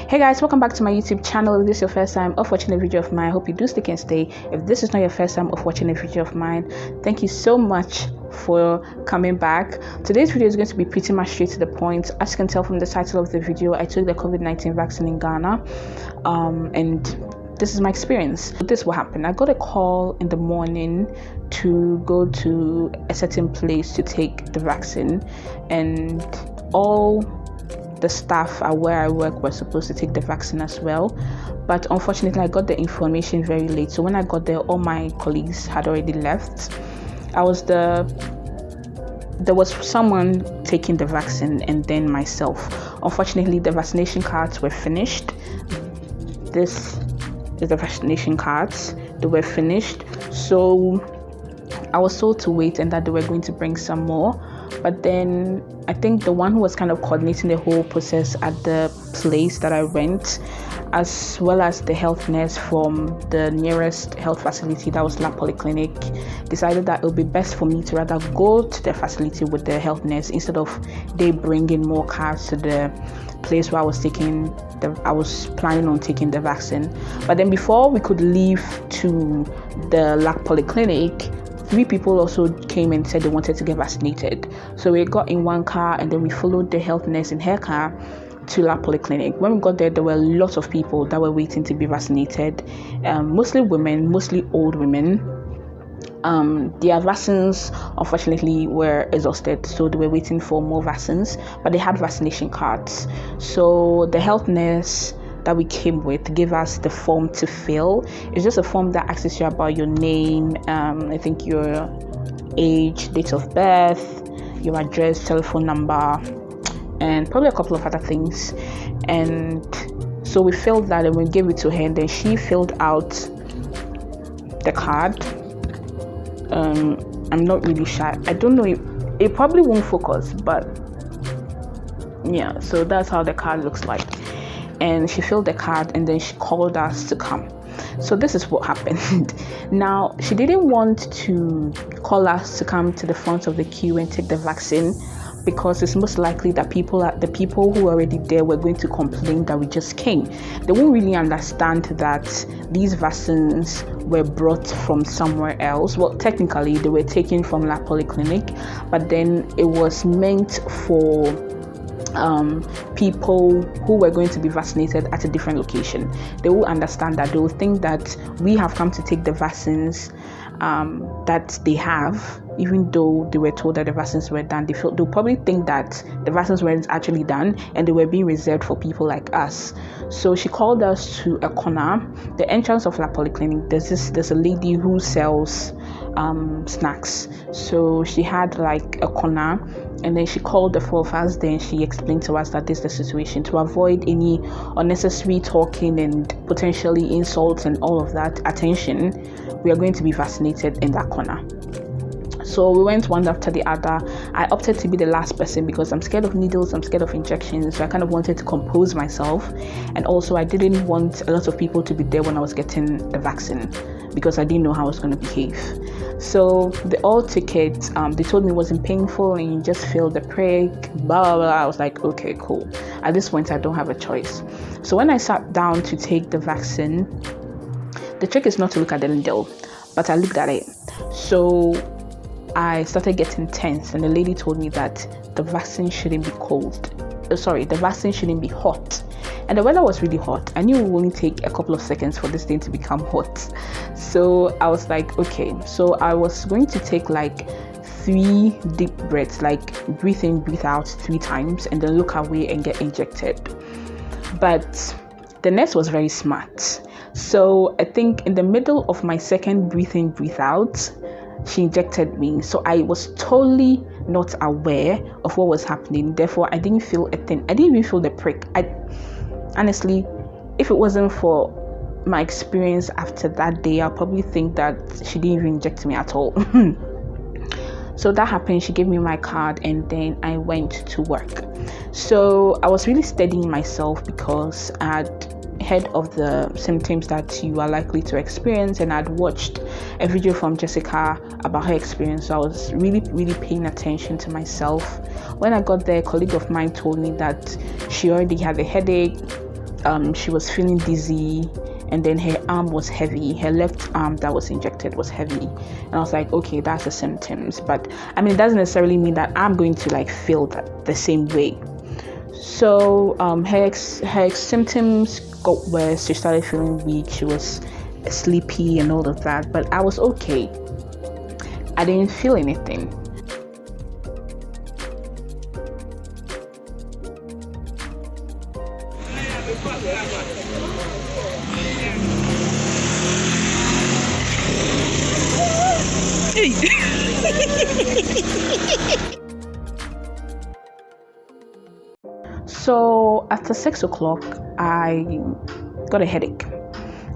Hey guys, welcome back to my YouTube channel. If this is your first time of watching a video of mine, I hope you do stick and stay. If this is not your first time of watching a video of mine, thank you so much for coming back. Today's video is going to be pretty much straight to the point. As you can tell from the title of the video, I took the COVID-19 vaccine in Ghana, and this is my experience. This is what happened. I got a call in the morning to go to a certain place to take the vaccine, and all the staff at where I work were supposed to take the vaccine as well, but unfortunately I got the information very late. So when I got there, all my colleagues had already left. There was someone taking the vaccine and then myself. Unfortunately, the vaccination cards were finished. This is the vaccination cards. They were finished, so I was told to wait and that they were going to bring some more. But then I think the one who was kind of coordinating the whole process at the place that I went, as well as the health nurse from the nearest health facility, that was Lavalier Clinic, decided that it would be best for me to rather go to the facility with the health nurse instead of they bringing more cards to the place where I was planning on taking the vaccine. But then before we could leave to the Lavalier Clinic, 3 people also came and said they wanted to get vaccinated. So we got in one car and then we followed the health nurse in her car to Lavalier Clinic. When we got there were lots of people that were waiting to be vaccinated, mostly women, mostly old women. Their vaccines unfortunately were exhausted, so they were waiting for more vaccines, but they had vaccination cards. So the health nurse that we came with gave us the form to fill. It's just a form that asks you about your name, I think your age, date of birth, your address, telephone number, and probably a couple of other things. And so we filled that and we gave it to her, and then she filled out the card. I'm not really sure. I don't know, it probably won't focus, but yeah, so that's how the card looks like. And she filled the card and then she called us to come. So this is what happened. Now, she didn't want to call us to come to the front of the queue and take the vaccine, because it's most likely that the people who were already there were going to complain that we just came. They won't really understand that these vaccines were brought from somewhere else. Well, technically they were taken from Lavalier Clinic, but then it was meant for people who were going to be vaccinated at a different location. They will understand that. They will think that we have come to take the vaccines that they have, even though they were told that the vaccines were done. They'll probably think that the vaccines weren't actually done and they were being reserved for people like us. So she called us to a corner, the entrance of Lavalier Clinic. There's a lady who sells snacks. So she had like a corner, and then she called the 4 of us. Then she explained to us that this is the situation. To avoid any unnecessary talking and potentially insults and all of that attention, we are going to be vaccinated in that corner. So we went one after the other. I opted to be the last person because I'm scared of needles, I'm scared of injections, so I kind of wanted to compose myself. And also I didn't want a lot of people to be there when I was getting the vaccine, because I didn't know how I was going to behave. So they all took it. They told me it wasn't painful and you just feel the prick, blah blah blah. I was like, okay, cool. At this point I don't have a choice. So when I sat down to take the vaccine, the trick is not to look at the needle, but I looked at it. So I started getting tense, and the lady told me that the vaccine shouldn't be the vaccine shouldn't be hot. And the weather was really hot. I knew it would only take a couple of seconds for this thing to become hot. So I was like, okay. So I was going to take like 3 deep breaths, like breathe in, breathe out 3 times, and then look away and get injected. But the nurse was very smart. So I think in the middle of my second breathe in, breathe out, she injected me. So I was totally not aware of what was happening. Therefore, I didn't feel a thing. I didn't even feel the prick. Honestly, if it wasn't for my experience after that day, I'll probably think that she didn't even inject me at all. So that happened. She gave me my card and then I went to work. So I was really steadying myself because I had heard of the symptoms that you are likely to experience, and I'd watched a video from Jessica about her experience. So I was really paying attention to myself. When I got there, a colleague of mine told me that she already had a headache, she was feeling dizzy, and then her arm was heavy. Her left arm that was injected was heavy. And I was like, okay, that's the symptoms. But I mean, it doesn't necessarily mean that I'm going to like feel that the same way. So her symptoms got worse. She started feeling weak. She was sleepy and all of that. But I was okay. I didn't feel anything. So after 6 o'clock, I got a headache,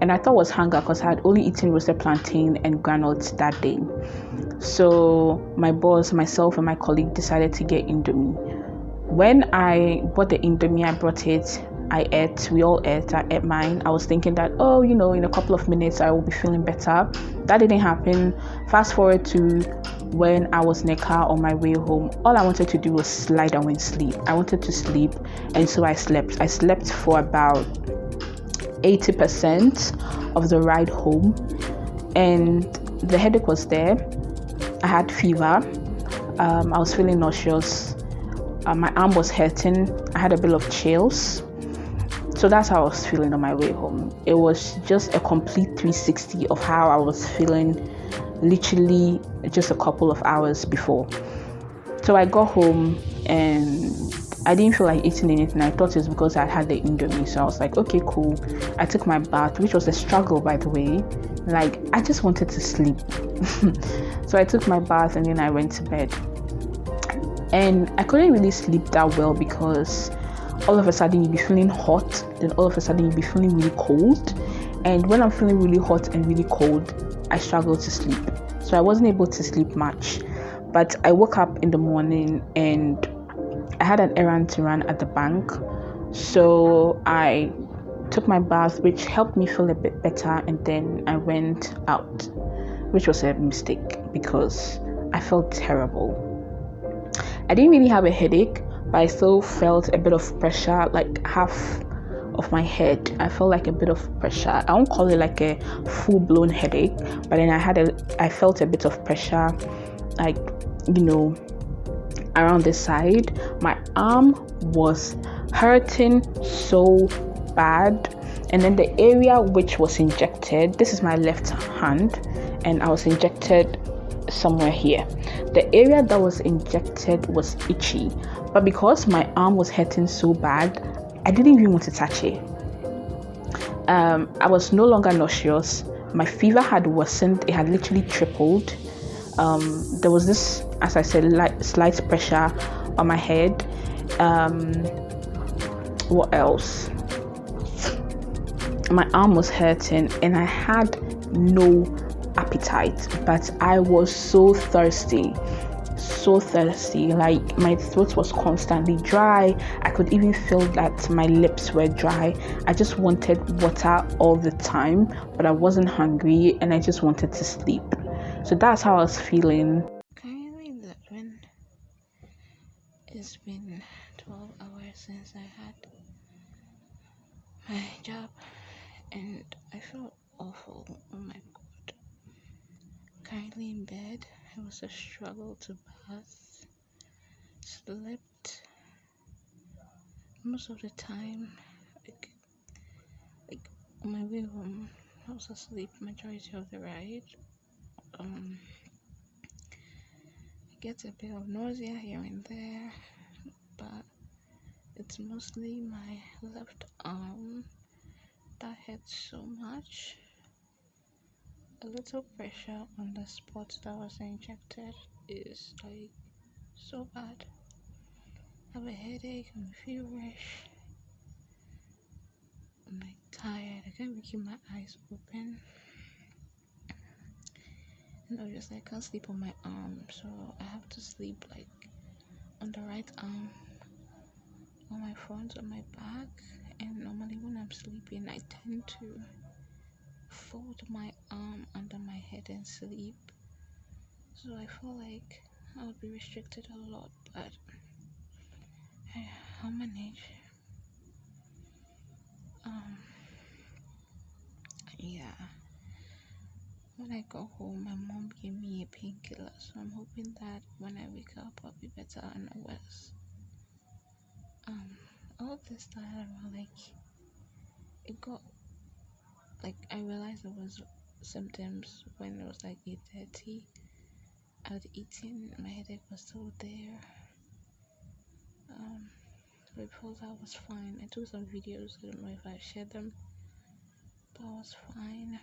and I thought it was hunger because I had only eaten roasted plantain and granules that day. So my boss, myself, and my colleague decided to get Indomie. When I bought the Indomie, I brought it. I ate. We all ate. I ate mine. I was thinking that, in a couple of minutes I will be feeling better. That didn't happen. Fast forward to when I was in a car on my way home. All I wanted to do was lie down and sleep. I wanted to sleep, and so I slept. I slept for about 80% of the ride home, and the headache was there. I had fever. I was feeling nauseous. My arm was hurting. I had a bit of chills. So that's how I was feeling on my way home. It was just a complete 360 of how I was feeling literally just a couple of hours before. So I got home and I didn't feel like eating anything. I thought it's because I had the Indomie. So I was like, okay, cool. I took my bath, which was a struggle, by the way. Like, I just wanted to sleep. So I took my bath and then I went to bed. And I couldn't really sleep that well because all of a sudden you'll be feeling hot, then all of a sudden you'll be feeling really cold. And when I'm feeling really hot and really cold, I struggle to sleep. So I wasn't able to sleep much. But I woke up in the morning and I had an errand to run at the bank. So I took my bath, which helped me feel a bit better, and then I went out, which was a mistake because I felt terrible. I didn't really have a headache, but I still felt a bit of pressure, like half of my head. I felt like a bit of pressure. I won't call it like a full-blown headache, but then I felt a bit of pressure, like, around the side. My arm was hurting so bad, and then the area which was injected, this is my left hand, and I was injected somewhere here. The area that was injected was itchy, but because my arm was hurting so bad, I didn't even want to touch it. I was no longer nauseous. My fever had worsened. It had literally tripled. There was this, as I said, slight pressure on my head. What else? My arm was hurting and I had no appetite, but I was so thirsty, like my throat was constantly dry. I could even feel that my lips were dry. I just wanted water all the time, but I wasn't hungry and I just wanted to sleep. So that's how I was feeling. Currently, it's been 12 hours since I had my job and I felt awful. Oh my god. Currently in bed, it was a struggle to bath. Slept most of the time. Like on my way home, I was asleep majority of the ride. I get a bit of nausea here and there, but it's mostly my left arm that hurts so much. A little pressure on the spot that was injected is like so bad. I have a headache, I'm feverish, I'm like tired, I can't even keep my eyes open. And obviously I can't sleep on my arm, so I have to sleep like on the right arm, on my front, on my back, and normally when I'm sleeping I tend to fold my arm under my head and sleep, so I feel like I would be restricted a lot, but I'll manage. Yeah, when I go home my mom gave me a painkiller, so I'm hoping that when I wake up I'll be better and worse. All this started around it got I realized there was symptoms when it was 8:30. I'd eaten, my headache was still there. Before that was fine. I took some videos, I don't know if I shared them, but I was fine.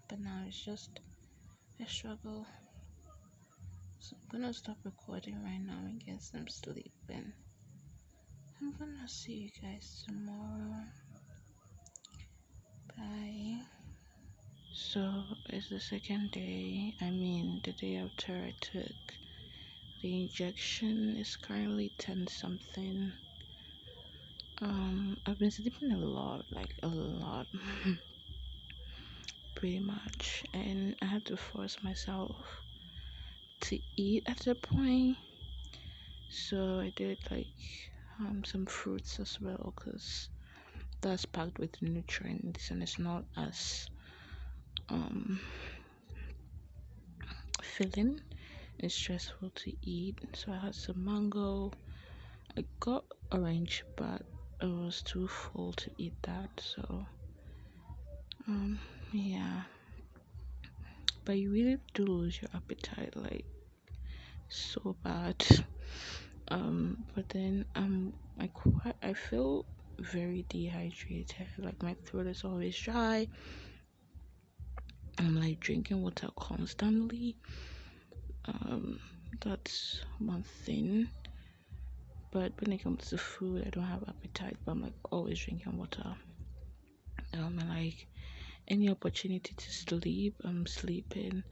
But now it's just a struggle. So I'm gonna stop recording right now and get some sleep, and I'm gonna see you guys tomorrow. Bye. So it's the second day, the day after I took the injection. Is currently 10 something. I've been sleeping a lot, pretty much, and I had to force myself to eat at a point. So I did some fruits as well, because that's packed with nutrients and it's not as filling. It's stressful to eat. So I had some mango. I got orange, but it was too full to eat that. So yeah. But you really do lose your appetite so bad. But then I feel very dehydrated. My throat is always dry. I'm drinking water constantly. That's one thing. But when it comes to food, I don't have appetite, but I'm always drinking water. And any opportunity to sleep, I'm sleeping.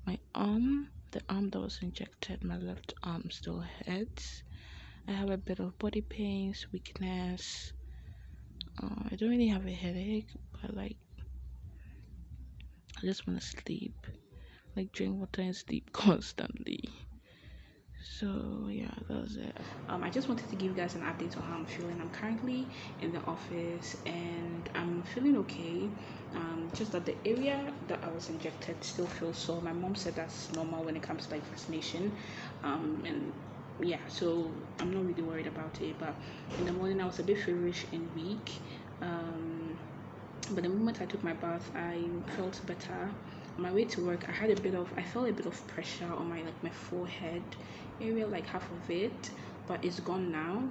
My arm, the arm that was injected, my left arm still hurts. I have a bit of body pains, weakness. I don't really have a headache, but I just want to sleep. Drink water and sleep constantly. So yeah, that was it. I just wanted to give you guys an update on how I'm feeling. I'm currently in the office and I'm feeling okay. Just that the area that I was injected still feels sore. My mom said that's normal when it comes to vaccination. And yeah, so I'm not really worried about it. But in the morning I was a bit feverish and weak. But the moment I took my bath, I felt better. On my way to work, I felt a bit of pressure on my forehead area, half of it, but it's gone now.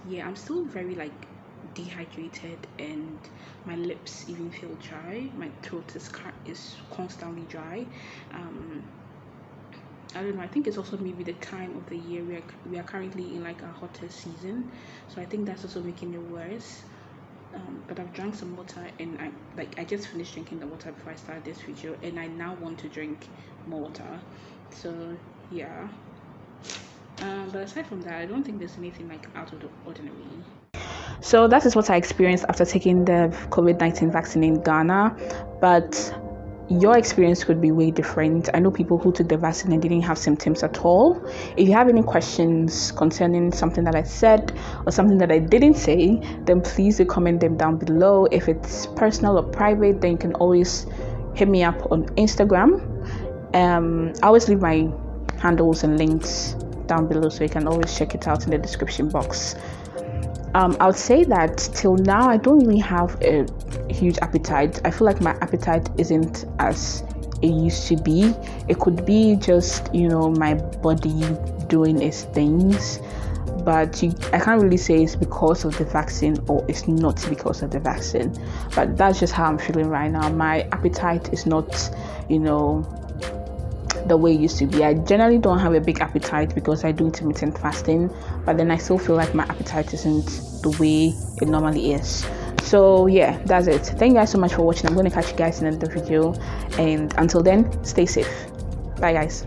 Yeah, I'm still very dehydrated, and my lips even feel dry. My throat is constantly dry. I don't know, I think it's also maybe the time of the year. We are currently in a hotter season, so I think that's also making it worse. But I've drank some water, and I just finished drinking the water before I started this video, and I now want to drink more water. So yeah. But aside from that, I don't think there's anything out of the ordinary. So that is what I experienced after taking the COVID-19 vaccine in Ghana, but your experience could be way different. I know people who took the vaccine and didn't have symptoms at all. If you have any questions concerning something that I said or something that I didn't say, then please do comment them down below. If it's personal or private, then you can always hit me up on Instagram. I always leave my handles and links down below, so you can always check it out in the description box. I would say that till now I don't really have a huge appetite. I feel like my appetite isn't as it used to be. It could be just my body doing its things, but I can't really say it's because of the vaccine or it's not because of the vaccine. But that's just how I'm feeling right now. My appetite is not the way it used to be. I generally don't have a big appetite because I do intermittent fasting, but then I still feel like my appetite isn't the way it normally is. So yeah, that's it. Thank you guys so much for watching. I'm going to catch you guys in another video, and until then, stay safe. Bye guys.